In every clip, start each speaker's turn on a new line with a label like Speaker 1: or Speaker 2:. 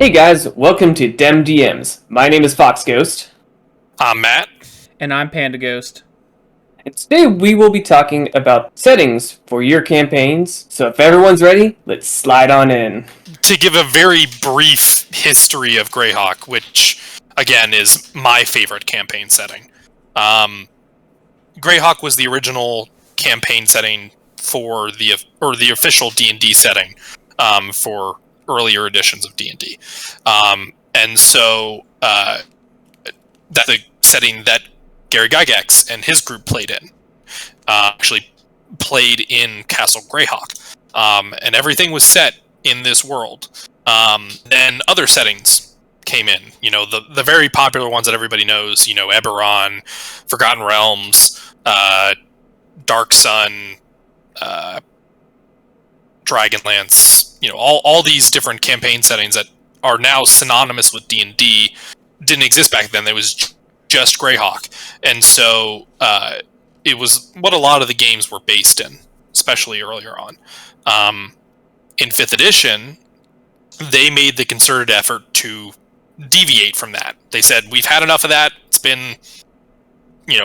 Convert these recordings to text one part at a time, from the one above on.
Speaker 1: Hey guys, welcome to Dem DMs. My name is Fox Ghost,
Speaker 2: I'm Matt.
Speaker 3: And I'm Panda Ghost.
Speaker 1: and today we will be talking about settings for your campaigns. So if everyone's ready, let's slide on in.
Speaker 2: To give a very brief history of Greyhawk, which, again, is my favorite campaign setting. Greyhawk was the original campaign setting for the official D&D setting for earlier editions of D&D. And so that's the setting that Gary Gygax and his group played in. Actually played in Castle Greyhawk. And everything was set in this world. Then other settings came in. You know, the very popular ones that everybody knows, you know, Eberron, Forgotten Realms, Dark Sun, Dragonlance, you know, all these different campaign settings that are now synonymous with D&D didn't exist back then. It was just Greyhawk. And so it was what a lot of the games were based in, especially earlier on. In 5th edition, they made the concerted effort to deviate from that. They said, we've had enough of that. It's been,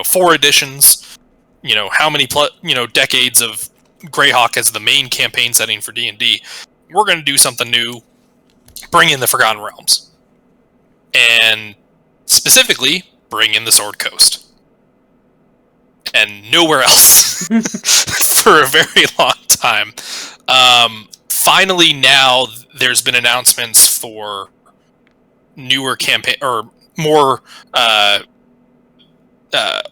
Speaker 2: 4 editions, how many decades of Greyhawk as the main campaign setting for D&D. We're going to do something new, bring in the Forgotten Realms. And specifically, bring in the Sword Coast. And nowhere else for a very long time. Finally, now there's been announcements for newer campaign or more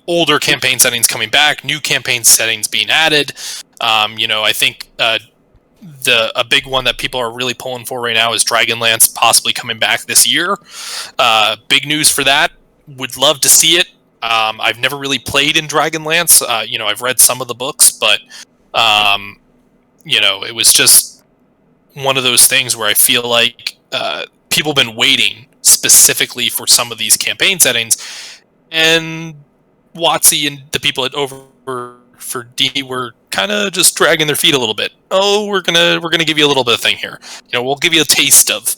Speaker 2: older campaign settings coming back, new campaign settings being added. I think a big one that people are really pulling for right now is Dragonlance possibly coming back this year. Big news for that. Would love to see it. I've never really played in Dragonlance. I've read some of the books, but it was just one of those things where I feel like people have been waiting specifically for some of these campaign settings, and WotC and the people at over for D were kind of just dragging their feet a little bit. Oh, we're gonna give you a little bit of thing here. We'll give you a taste of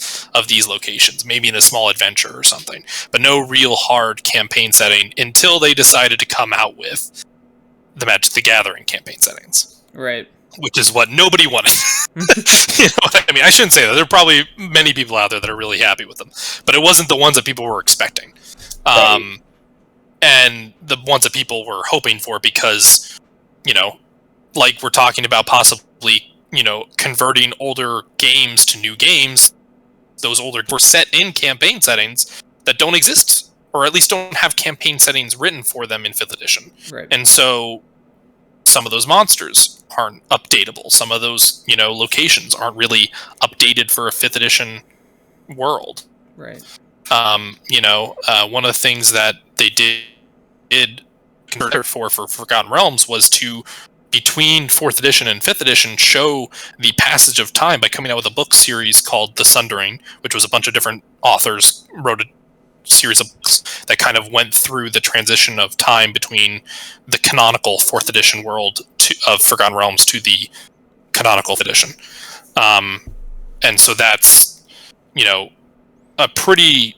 Speaker 2: these locations, maybe in a small adventure or something, but no real hard campaign setting until they decided to come out with the Magic the Gathering campaign settings.
Speaker 3: Right.
Speaker 2: Which is what nobody wanted. You know what I mean? I shouldn't say that. There are probably many people out there that are really happy with them, but it wasn't the ones that people were expecting.
Speaker 1: Right.
Speaker 2: And the ones that people were hoping for because, like we're talking about possibly, converting older games to new games, those older were set in campaign settings that don't exist, or at least don't have campaign settings written for them in 5th edition.
Speaker 3: Right.
Speaker 2: And so some of those monsters aren't updatable. Some of those, locations aren't really updated for a 5th edition world.
Speaker 3: Right.
Speaker 2: One of the things that they did convert for Forgotten Realms was to, between 4th edition and 5th edition, show the passage of time by coming out with a book series called The Sundering, which was a bunch of different authors wrote a series of books that kind of went through the transition of time between the canonical 4th edition world of Forgotten Realms to the canonical 5th edition. And so that's, a pretty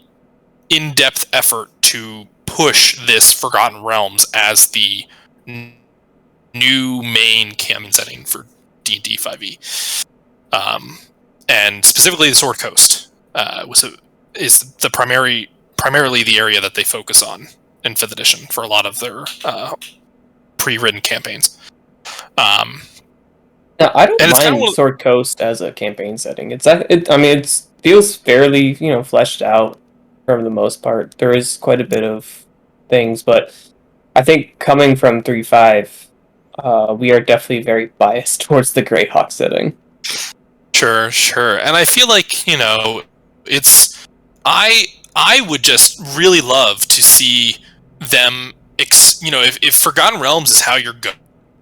Speaker 2: in-depth effort to push this Forgotten Realms as the new main campaign setting for D&D 5e. And specifically the Sword Coast is the primarily the area that they focus on in 5th edition for a lot of their pre-written campaigns.
Speaker 1: Now, I don't mind Sword Coast as a campaign setting. It feels fairly, fleshed out for the most part. There is quite a bit of things, but I think coming from 3.5, we are definitely very biased towards the Greyhawk setting.
Speaker 2: Sure. And I feel like, I would just really love to see them, if Forgotten Realms is how you're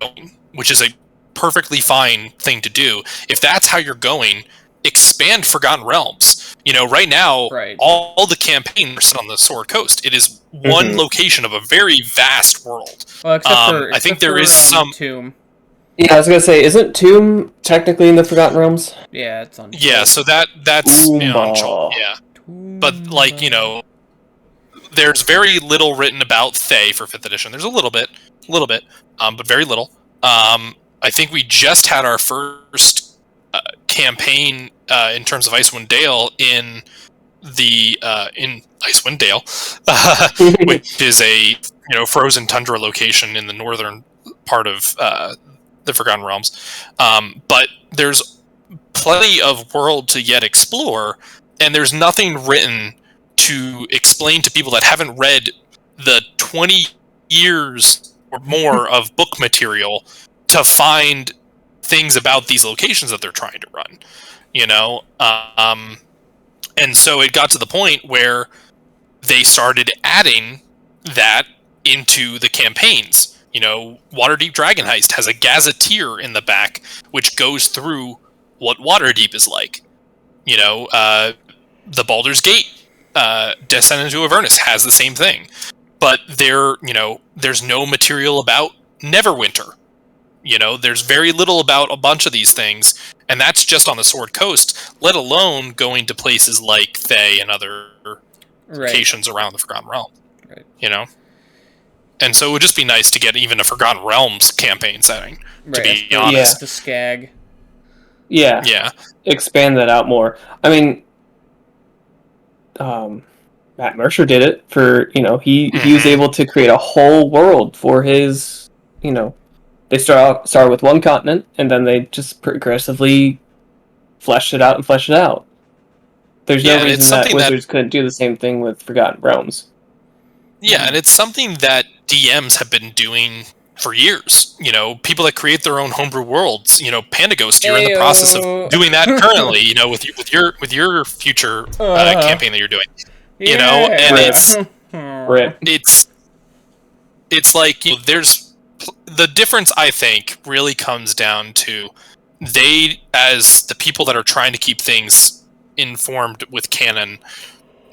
Speaker 2: going, which is a perfectly fine thing to do, if that's how you're going, expand Forgotten Realms. Right now,
Speaker 3: Right.
Speaker 2: all the campaigns are set on the Sword Coast. It is one location of a very vast world.
Speaker 3: Well, except for
Speaker 2: I think there is some
Speaker 3: Tomb.
Speaker 1: Yeah, I was gonna say, isn't Tomb technically in the Forgotten Realms?
Speaker 3: Yeah, it's on.
Speaker 2: Yeah, so that's on Chult, yeah. But like, there's very little written about Thay for 5th edition. There's a little bit, but very little. I think we just had our first campaign in terms of Icewind Dale in Icewind Dale, which is a frozen tundra location in the northern part of the Forgotten Realms. But there's plenty of world to yet explore, and there's nothing written to explain to people that haven't read the 20 years or more of book material to find things about these locations that they're trying to run, and so it got to the point where they started adding that into the campaigns. Waterdeep Dragon Heist has a gazetteer in the back which goes through what Waterdeep is like. The Baldur's Gate Descent into Avernus has the same thing, but there's no material about Neverwinter. There's very little about a bunch of these things, and that's just on the Sword Coast, let alone going to places like Thay and other locations around the Forgotten Realms.
Speaker 3: Right.
Speaker 2: And so it would just be nice to get even a Forgotten Realms campaign setting, to be honest.
Speaker 3: The Skag.
Speaker 1: Yeah.
Speaker 2: Yeah.
Speaker 1: Expand that out more. I mean, Matt Mercer did it for, he was able to create a whole world for his, they start with one continent, and then they just progressively flesh it out. There's no reason that Wizards couldn't do the same thing with Forgotten Realms.
Speaker 2: Yeah, and it's something that DMs have been doing for years. People that create their own homebrew worlds. Panda Ghost, you're in the process of doing that currently. With your future campaign that you're doing. And it's like there's the difference. I think really comes down to they, as the people that are trying to keep things informed with canon,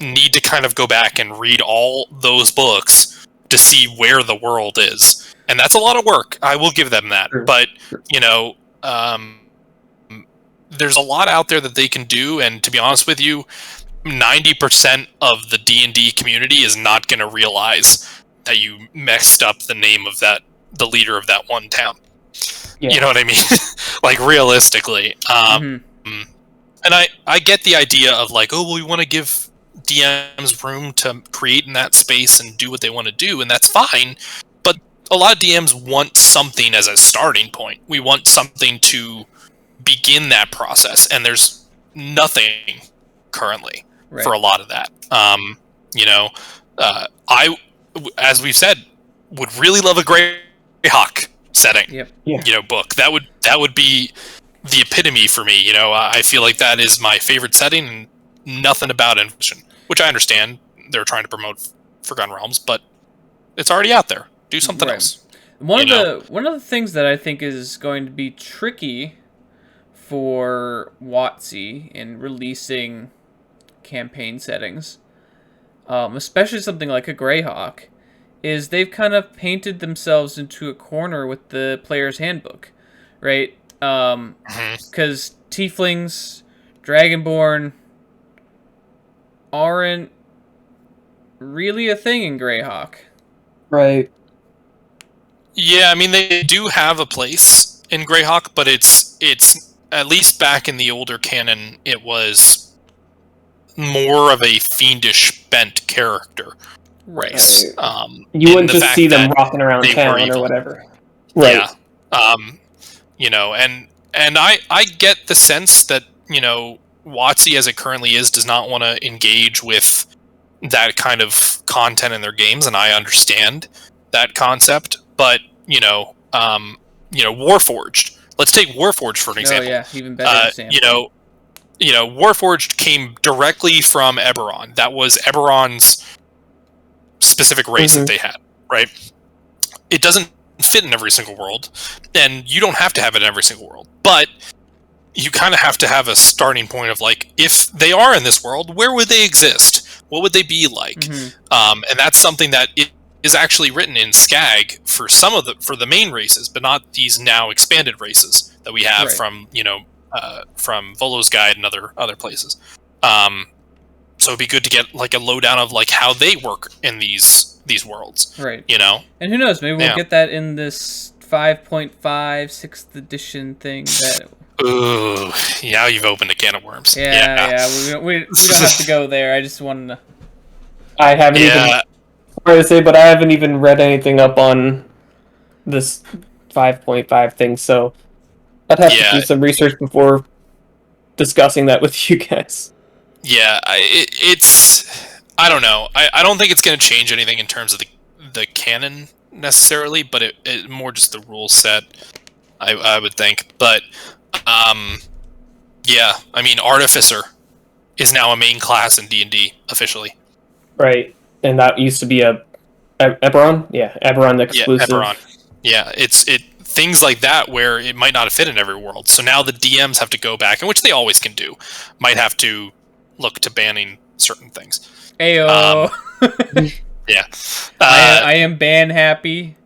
Speaker 2: need to kind of go back and read all those books to see where the world is, and that's a lot of work. I will give them that. But there's a lot out there that they can do, and to be honest with you, 90% of the D&D community is not going to realize that you messed up the name of the leader of that one town. Yeah. You know what I mean? Like, realistically. And I get the idea of like, oh, well, we want to give DMs room to create in that space and do what they want to do, and that's fine. But a lot of DMs want something as a starting point. We want something to begin that process, and there's nothing currently for a lot of that. I, as we've said, would really love a Greyhawk setting. Book that would be the epitome for me. I feel like that is my favorite setting, and nothing about Inquisition, which I understand they're trying to promote Forgotten Realms, but it's already out there. Do something else.
Speaker 3: One of the things that I think is going to be tricky for WotC in releasing campaign settings, especially something like a Greyhawk, is they've kind of painted themselves into a corner with the player's handbook, right? Because Tieflings, Dragonborn aren't really a thing in Greyhawk.
Speaker 1: Right.
Speaker 2: Yeah, I mean, they do have a place in Greyhawk, but it's at least back in the older canon, it was more of a fiendish bent character race.
Speaker 1: You wouldn't just see them rocking around town or whatever. Right.
Speaker 2: Yeah. And I get the sense that, WotC as it currently is does not want to engage with that kind of content in their games, and I understand that concept. But Warforged. Let's take Warforged for an example.
Speaker 3: Oh yeah, even better example.
Speaker 2: Warforged came directly from Eberron. That was Eberron's specific race that they had, right? It doesn't fit in every single world, and you don't have to have it in every single world, but you kind of have to have a starting point of like, if they are in this world, where would they exist? What would they be like? And that's something that is actually written in Skag for for the main races, but not these now expanded races that we have from from Volo's Guide and other places. So it'd be good to get like a lowdown of like how they work in these worlds,
Speaker 3: right?
Speaker 2: And
Speaker 3: who knows? Maybe we'll get that in this 5.5 6th edition thing. That
Speaker 2: ooh, now you've opened a can of worms.
Speaker 3: Yeah. We don't have to go there. I just wanted to.
Speaker 1: I haven't even. Sorry to say, but I haven't even read anything up on this 5.5 thing, so I'd have to do some research before discussing that with you guys.
Speaker 2: Yeah, it's. I don't know. I don't think it's going to change anything in terms of the canon necessarily, but it more just the rule set. I would think, but yeah. I mean, Artificer is now a main class in D&D officially.
Speaker 1: Right, and that used to be a Eberron? Yeah, Eberron exclusive.
Speaker 2: Yeah, Eberron. Yeah, it's things like that where it might not fit in every world. So now the DMs have to go back, and which they always can do, might have to look to banning certain things.
Speaker 3: Ayo.
Speaker 2: Yeah.
Speaker 3: I am ban happy.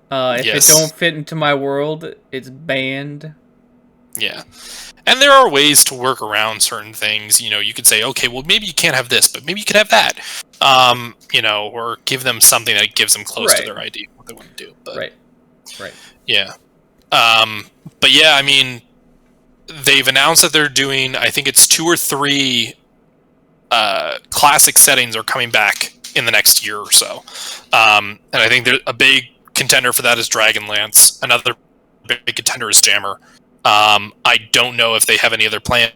Speaker 3: If
Speaker 2: yes.
Speaker 3: it don't fit into my world, it's banned.
Speaker 2: Yeah. And there are ways to work around certain things. You could say, okay, well, maybe you can't have this, but maybe you could have that. Or give them something that gives them close to their idea of what they want to do. But,
Speaker 3: right.
Speaker 2: Yeah. But yeah, I mean, they've announced that they're doing, I think it's 2 or 3 classic settings are coming back in the next year or so. And I think a big contender for that is Dragonlance. Another big contender is Jammer. I don't know if they have any other plans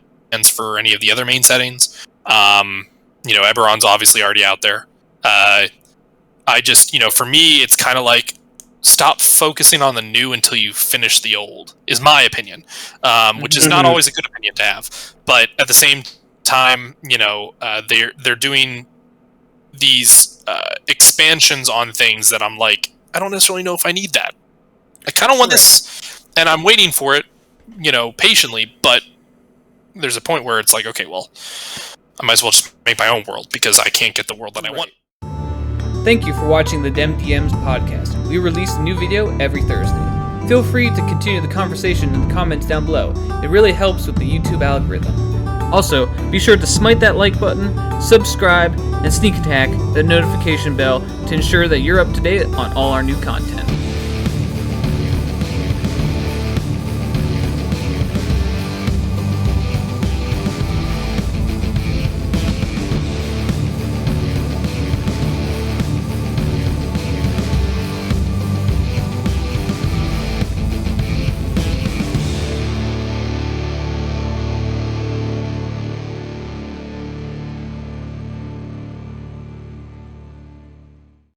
Speaker 2: for any of the other main settings. Eberron's obviously already out there. I just, for me, it's kind of like, stop focusing on the new until you finish the old, is my opinion. Which is not always a good opinion to have. But at the same time, they're doing these expansions on things that I'm like, I don't necessarily know if I need that. I kind of want this, and I'm waiting for it, patiently, but there's a point where it's like, okay, well, I might as well just make my own world because I can't get the world that I want.
Speaker 3: Thank you for watching the Dem DMs podcast. We release a new video every Thursday. Feel free to continue the conversation in the comments down below. It really helps with the YouTube algorithm. Also, be sure to smite that like button, subscribe, and sneak attack that notification bell to ensure that you're up to date on all our new content.